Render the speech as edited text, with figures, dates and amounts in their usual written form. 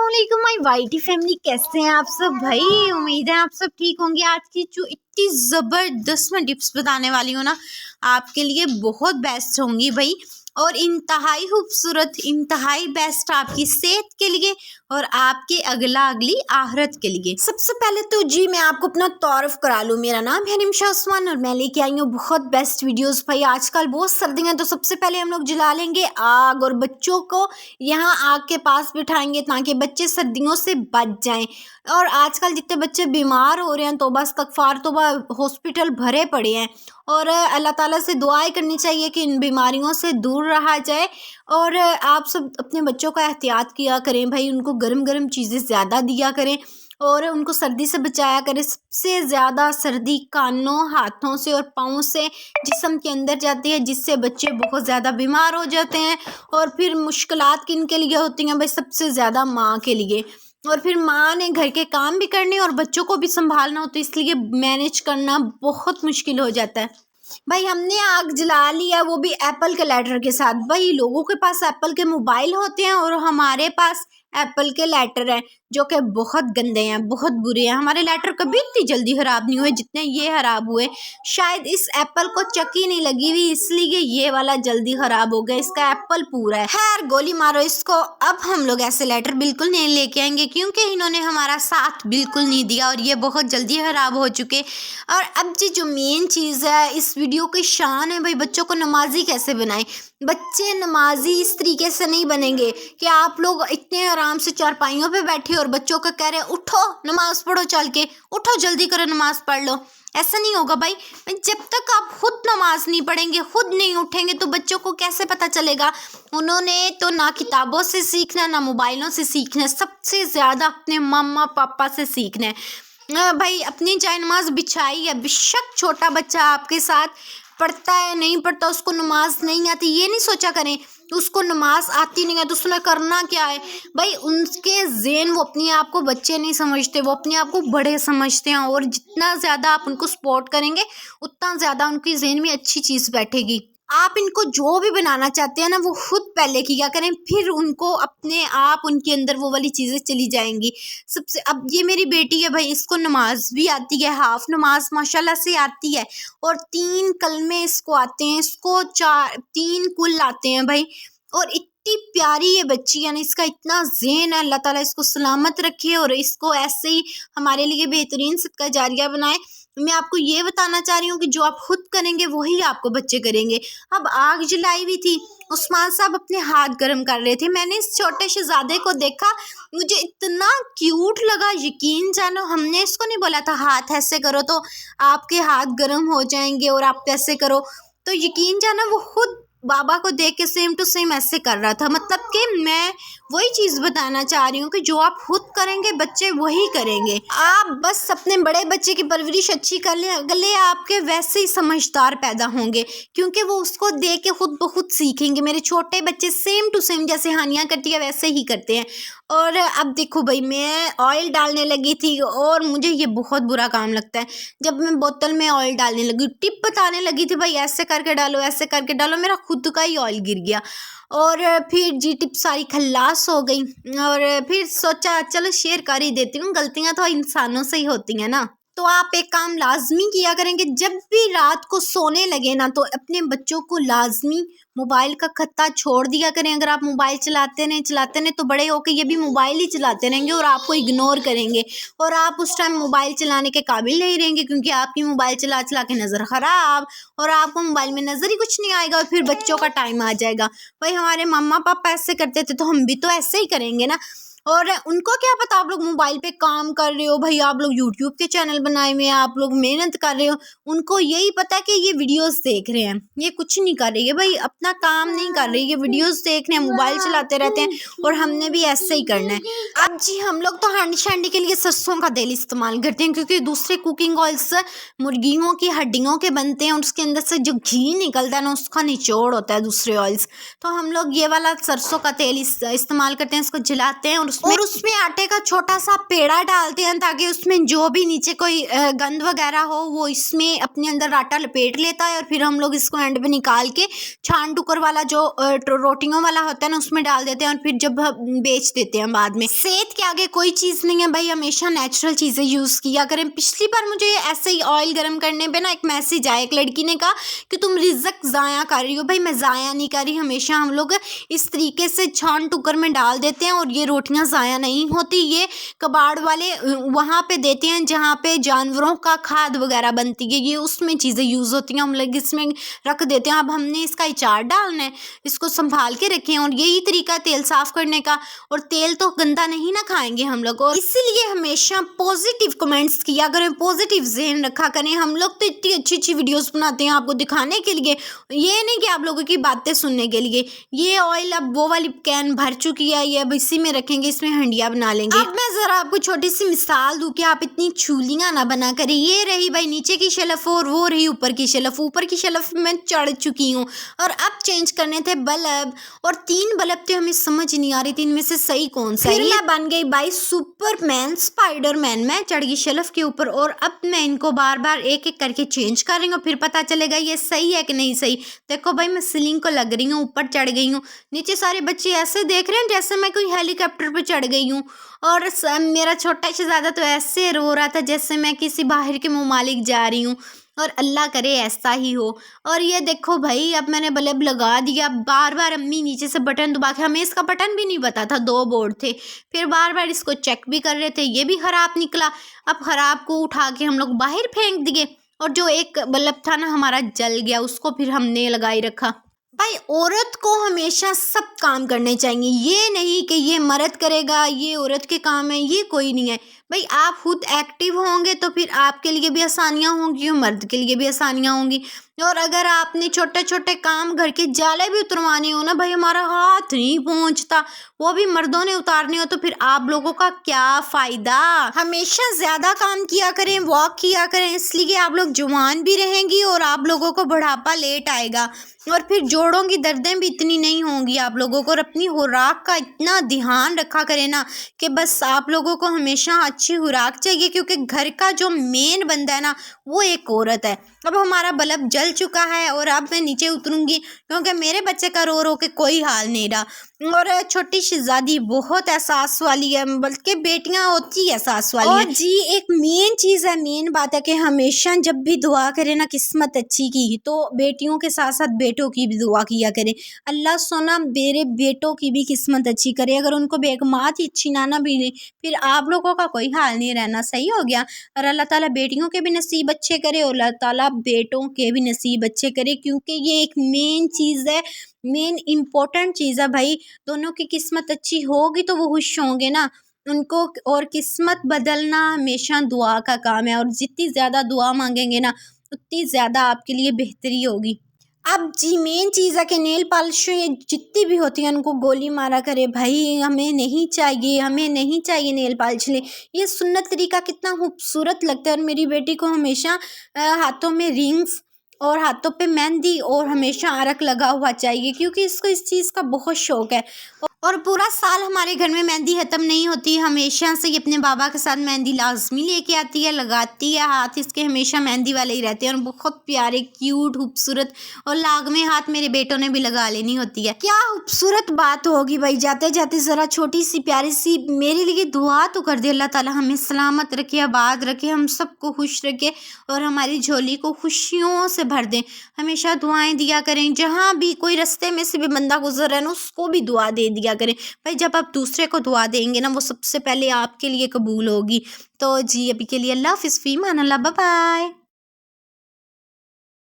अस्सलामुअलैकुम my YT family, कैसे हैं आप सब भाई। उम्मीद है आप सब ठीक होंगे। आज की जो इतनी ज़बरदस्त मैं टिप्स बताने वाली हूँ ना, आपके लिए बहुत बेस्ट होंगी भाई, और इंतहाई खूबसूरत, इंतहाई बेस्ट आपकी सेहत के लिए और आपके अगली आखिरत के लिए। सबसे पहले तो जी मैं आपको अपना तारुफ करा लूँ। मेरा नाम है निमिशा उस्मान और मैं लेके आई हूँ बहुत बेस्ट वीडियोस भाई। आजकल बहुत सर्दियाँ, तो सबसे पहले हम लोग जला लेंगे आग और बच्चों को यहाँ आग के पास बिठाएंगे ताकि बच्चे सर्दियों से बच जाएं। और आजकल जितने बच्चे बीमार हो रहे हैं, तौबा इस्तगफार तौबा, हॉस्पिटल भरे पड़े हैं, और अल्लाह ताला से दुआएं करनी चाहिए कि इन बीमारियों से दूर रहा जाए। और आप सब अपने बच्चों का एहतियात किया करें भाई, उनको गर्म गर्म चीज़ें ज़्यादा दिया करें और उनको सर्दी से बचाया करें। सबसे ज़्यादा सर्दी कानों, हाथों से और पाँव से जिस्म के अंदर जाती है, जिससे बच्चे बहुत ज़्यादा बीमार हो जाते हैं। और फिर मुश्किलात किन के लिए होती हैं भाई? सबसे ज़्यादा माँ के लिए। और फिर माँ ने घर के काम भी करने और बच्चों को भी संभालना होता है, इसलिए मैनेज करना बहुत मुश्किल हो जाता है भाई। हमने आग जला लिया, वो भी एप्पल के लाइटर के साथ। भाई लोगों के पास एप्पल के मोबाइल होते हैं और हमारे पास एप्पल के लाइटर हैं जो कि बहुत गंदे हैं, बहुत बुरे हैं। हमारे लाइटर कभी इतनी जल्दी ख़राब नहीं हुए जितने ये ख़राब हुए। शायद इस एप्पल को चक्की नहीं लगी हुई, इसलिए ये वाला जल्दी ख़राब हो गया। इसका एप्पल पूरा है। खैर गोली मारो इसको। अब हम लोग ऐसे लाइटर बिल्कुल नहीं लेके आएंगे, क्योंकि इन्होंने हमारा साथ बिल्कुल नहीं दिया और ये बहुत जल्दी ख़राब हो चुके। और अब जो मेन चीज़ है इस वीडियो की शान है भाई, बच्चों को नमाजी कैसे बनाएं। बच्चे नमाजी इस तरीके से नहीं बनेंगे कि आप लोग इतने आराम से चारपाइयों पे बैठे और बच्चों को कह रहे हैं उठो नमाज पढ़ो, चल के उठो जल्दी करो नमाज पढ़ लो। ऐसा नहीं होगा भाई। जब तक आप खुद नमाज नहीं पढ़ेंगे, खुद नहीं उठेंगे, तो बच्चों को कैसे पता चलेगा? उन्होंने तो ना किताबों से सीखना, ना मोबाइलों से सीखना है, सबसे ज़्यादा अपने मम्मा पापा से सीखना है भाई। अपनी जाए नमाज बिछाई है, बेशक छोटा बच्चा आपके साथ पढ़ता है नहीं पढ़ता, उसको नमाज नहीं आती, ये नहीं सोचा करें उसको नमाज आती नहीं है तो उसने करना क्या है भाई। उनके ज़हन, वो अपने आप को बच्चे नहीं समझते, वो अपने आप को बड़े समझते हैं। और जितना ज़्यादा आप उनको सपोर्ट करेंगे उतना ज़्यादा उनके ज़हन में अच्छी चीज़ बैठेगी। आप इनको जो भी बनाना चाहते हैं ना, वो खुद पहले किया करें, फिर उनको अपने आप उनके अंदर वो वाली चीज़ें चली जाएंगी। सबसे अब ये मेरी बेटी है भाई, इसको नमाज भी आती है, हाफ नमाज माशाल्लाह से आती है, और 3 कलमे इसको आते हैं, इसको 3 कुल आते हैं भाई। और इतनी प्यारी ये बच्ची है ना, इसका इतना ज़हन है, अल्लाह ताला इसको सलामत रखे और इसको ऐसे ही हमारे लिए बेहतरीन सदका जारिया बनाए। मैं आपको ये बताना चाह रही हूँ कि जो आप खुद करेंगे वही आपको बच्चे करेंगे। अब आग जलाई हुई थी, उस्मान साहब अपने हाथ गर्म कर रहे थे। मैंने इस छोटे शहजादे को देखा, मुझे इतना क्यूट लगा, यकीन जानो। हमने इसको नहीं बोला था हाथ ऐसे करो तो आपके हाथ गर्म हो जाएंगे और आप ऐसे करो, तो यकीन जानो वो खुद बाबा को देख के सेम टू सेम ऐसे कर रहा था। मतलब कि मैं वही चीज़ बताना चाह रही हूँ कि जो आप खुद करेंगे बच्चे वही करेंगे। आप बस अपने बड़े बच्चे की परवरिश अच्छी कर लें, अगले आपके वैसे ही समझदार पैदा होंगे, क्योंकि वो उसको देख के खुद ब खुद सीखेंगे। मेरे छोटे बच्चे सेम टू सेम जैसे हानिया करती है वैसे ही करते हैं। और अब देखो भाई, मैं ऑयल डालने लगी थी और मुझे ये बहुत बुरा काम लगता है। जब मैं बोतल में ऑयल डालने लगी, टिप बताने लगी थी भाई ऐसे करके डालो, ऐसे करके डालो, मेरा खुद का ही ऑयल गिर गया और फिर जी टिप सारी खल्लास हो गई। और फिर सोचा चलो शेयर कर ही देती हूँ, गलतियाँ तो इंसानों से ही होती हैं ना। तो आप एक काम लाजमी किया करेंगे, जब भी रात को सोने लगे ना, तो अपने बच्चों को लाजमी मोबाइल का खत्ता छोड़ दिया करें। अगर आप मोबाइल चलाते नहीं तो बड़े होकर ये भी मोबाइल ही चलाते रहेंगे और आपको इग्नोर करेंगे, और आप उस टाइम मोबाइल चलाने के काबिल नहीं रहेंगे, क्योंकि आपकी मोबाइल चला चला के नज़र ख़राब और आपको मोबाइल में नज़र ही कुछ नहीं आएगा, और फिर बच्चों का टाइम आ जाएगा। भाई हमारे मम्मा पापा ऐसे करते थे तो हम भी तो ऐसे ही करेंगे ना। और उनको क्या पता आप लोग मोबाइल पे काम कर रहे हो भाई, आप लोग यूट्यूब के चैनल बनाए हुए हैं, आप लोग मेहनत कर रहे हो। उनको यही पता है कि ये वीडियोस देख रहे हैं, ये कुछ नहीं कर रही है भाई, अपना काम नहीं कर रही, ये वीडियोस देख रहे हैं, मोबाइल चलाते रहते हैं, और हमने भी ऐसे ही करना है। अब जी हम लोग तो हांडी शांडी के लिए सरसों का तेल इस्तेमाल करते हैं, क्योंकि दूसरे कुकिंग ऑयल्स मुर्गियों की हड्डियों के बनते हैं, उसके अंदर से जो घी निकलता है ना, उसका निचोड़ होता है दूसरे ऑयल्स। तो हम लोग ये वाला सरसों का तेल इस्तेमाल करते हैं, इसको जलाते हैं और उसमें आटे का छोटा सा पेड़ा डालते हैं ताकि उसमें जो भी नीचे कोई गंद वगैरह हो वो इसमें अपने अंदर आटा लपेट लेता है, और फिर हम लोग इसको एंड पे निकाल के छान टुकर वाला जो रोटियों वाला होता है ना उसमें डाल देते हैं, और फिर जब बेच देते हैं बाद में। सेहत के आगे कोई चीज़ नहीं है भाई, हमेशा नेचुरल चीज़ें यूज़ किया करें। पिछली बार मुझे ऐसे ही ऑयल गर्म करने पे ना एक मैसेज आया, एक लड़की ने कहा कि तुम रिज़्क ज़ाया कर रही हो। भाई मैं ज़ाया नहीं कर रही, हमेशा हम लोग इस तरीके से छान टुकर में डाल देते हैं और ये रोटियां ज़ाया नहीं होती। ये कबाड़ वाले वहाँ पे देते हैं जहाँ पे जानवरों का खाद वगैरह बनती है, ये उसमें चीज़ें यूज़ होती हैं, हम लोग इसमें रख देते हैं। अब हमने इसका अचार डालना है, इसको संभाल के रखें, और यही तरीका तेल साफ़ करने का। और तेल तो गंदा नहीं ना खाएंगे हम लोग, और इसीलिए हमेशा पॉजिटिव कमेंट्स किया करें, पॉजिटिव ज़हन रखा करें। हम लोग तो इतनी अच्छी अच्छी वीडियोस बनाते हैं आपको दिखाने के लिए, ये नहीं कि आप लोगों की बातें सुनने के लिए। ये ऑयल अब वो वाली कैन भर चुकी है, ये अब इसी में रखेंगे, इसमें हंडिया बना लेंगे। अब मैं ज़रा आपको छोटी सी मिसाल दूँ कि आप इतनी चूलियाँ ना बना करें। ये रही भाई नीचे की शेल्फ और वो रही ऊपर की शेल्फ। ऊपर की शेल्फ में चढ़ चुकी हूँ, और अब चेंज करने थे बल्ब, और 3 बल्ब थे, हमें समझ नहीं आ रही थी इनमें से सही कौन सा है। मैं बन गई भाई सुपरमैन, स्पाइडरमैन। मैं चढ़ गई शेल्फ के ऊपर, और अब मैं इनको बार बार एक एक करके चेंज कर रही हूँ, फिर पता चलेगा ये सही है कि नहीं सही। देखो भाई मैं सीलिंग को लग रही हूँ, ऊपर चढ़ गई हूँ। नीचे सारे बच्चे ऐसे देख रहे हैं जैसे मैं कोई हेलीकॉप्टर पर चढ़ गई हूँ, और मेरा छोटा शहजादा तो ऐसे रो रहा था जैसे मैं किसी बाहर के ममालिक जा रही हूँ, और अल्लाह करे ऐसा ही हो। और ये देखो भाई अब मैंने बल्ब लगा दिया। बार बार अम्मी नीचे से बटन दबा के, हमें इसका बटन भी नहीं पता था, 2 बोर्ड थे, फिर बार बार इसको चेक भी कर रहे थे, ये भी ख़राब निकला। अब ख़राब को उठा के हम लोग बाहर फेंक दिए, और जो एक बल्ब था ना हमारा जल गया, उसको फिर हमने लगाई रखा। भाई औरत को हमेशा सब काम करने चाहिए, ये नहीं कि ये मर्द करेगा, ये औरत के काम है, ये कोई नहीं है। भाई आप खुद एक्टिव होंगे तो फिर आपके लिए भी आसानियाँ होंगी और मर्द के लिए भी आसानियाँ होंगी। और अगर आपने छोटे छोटे काम घर के जाले भी उतरवाने हो ना भाई, हमारा हाथ नहीं पहुंचता, वो भी मर्दों ने उतारने हो, तो फिर आप लोगों का क्या फ़ायदा। हमेशा ज़्यादा काम किया करें, वॉक किया करें, इसलिए आप लोग जवान भी रहेंगी और आप लोगों को बुढ़ापा लेट आएगा, और फिर जोड़ों की दर्दें भी इतनी नहीं होंगी आप लोगों को। और अपनी खुराक का इतना ध्यान रखा करें ना कि बस आप लोगों को हमेशा अच्छी खुराक चाहिए, क्योंकि घर का जो मेन बंदा है ना वो एक औरत है। अब हमारा बल्ब जल चुका है, और अब मैं नीचे उतरूंगी क्योंकि मेरे बच्चे का रो रो के कोई हाल नहीं रहा। और छोटी शहजादी बहुत एहसास वाली है, बल्कि बेटियां होती है एहसास वाली हैं। और जी एक मेन चीज़ है, मेन बात है कि हमेशा जब भी दुआ करें ना किस्मत अच्छी की, तो बेटियों के साथ साथ बेटों की भी दुआ किया करें। अल्लाह सोना मेरे बेटों की भी किस्मत अच्छी करे। अगर उनको बेगमात ही अच्छी ना भी फिर आप लोगों का कोई हाल नहीं रहना। सही हो गया। और अल्लाह ताला बेटियों के भी नसीब अच्छे करे और अल्लाह ताला बेटों के भी नसीब अच्छे करे, क्योंकि ये एक मेन चीज़ है, मेन इम्पोर्टेंट चीज़ है भाई। दोनों की किस्मत अच्छी होगी तो वो खुश होंगे ना उनको। और किस्मत बदलना हमेशा दुआ का काम है, और जितनी ज़्यादा दुआ मांगेंगे ना उतनी ज़्यादा आपके लिए बेहतरी होगी। अब जी मेन चीज़ है कि नेल पॉलिश ये जितनी भी होती हैं उनको गोली मारा करे भाई, हमें नहीं चाहिए, हमें नहीं चाहिए नेल पॉलिश ले। ये सुन्नत तरीका कितना खूबसूरत लगता है। और मेरी बेटी को हमेशा हाथों में रिंग्स और हाथों पे मेहंदी और हमेशा अरक लगा हुआ चाहिए, क्योंकि इसको इस चीज़ का बहुत शौक़ है। और पूरा साल हमारे घर में मेहंदी ख़त्म नहीं होती, हमेशा से ये अपने बाबा के साथ मेहंदी लाजमी लेके आती है, लगाती है। हाथ इसके हमेशा मेहंदी वाले ही रहते हैं, और बहुत प्यारे क्यूट खूबसूरत, और लाग में हाथ मेरे बेटों ने भी लगा लेनी होती है। क्या खूबसूरत बात होगी भाई। जाते जाते ज़रा छोटी सी प्यारी सी मेरे लिए दुआ तो कर दे, अल्लाह ताला हमें सलामत रखे, आबाद रखे, हम सबको खुश रखे, और हमारी झोली को खुशियों से भर दें। हमेशा दुआएं दिया करें, जहाँ भी कोई रास्ते में से भी बंदा गुजर रहा है ना उसको भी दुआ दे दिया करें भाई। जब आप दूसरे को दुआ देंगे ना वो सबसे पहले आपके लिए कबूल होगी। तो जी अभी के लिए अल्लाह हाफ़िज़, फ़ी अमान अल्लाह, बाय बाय।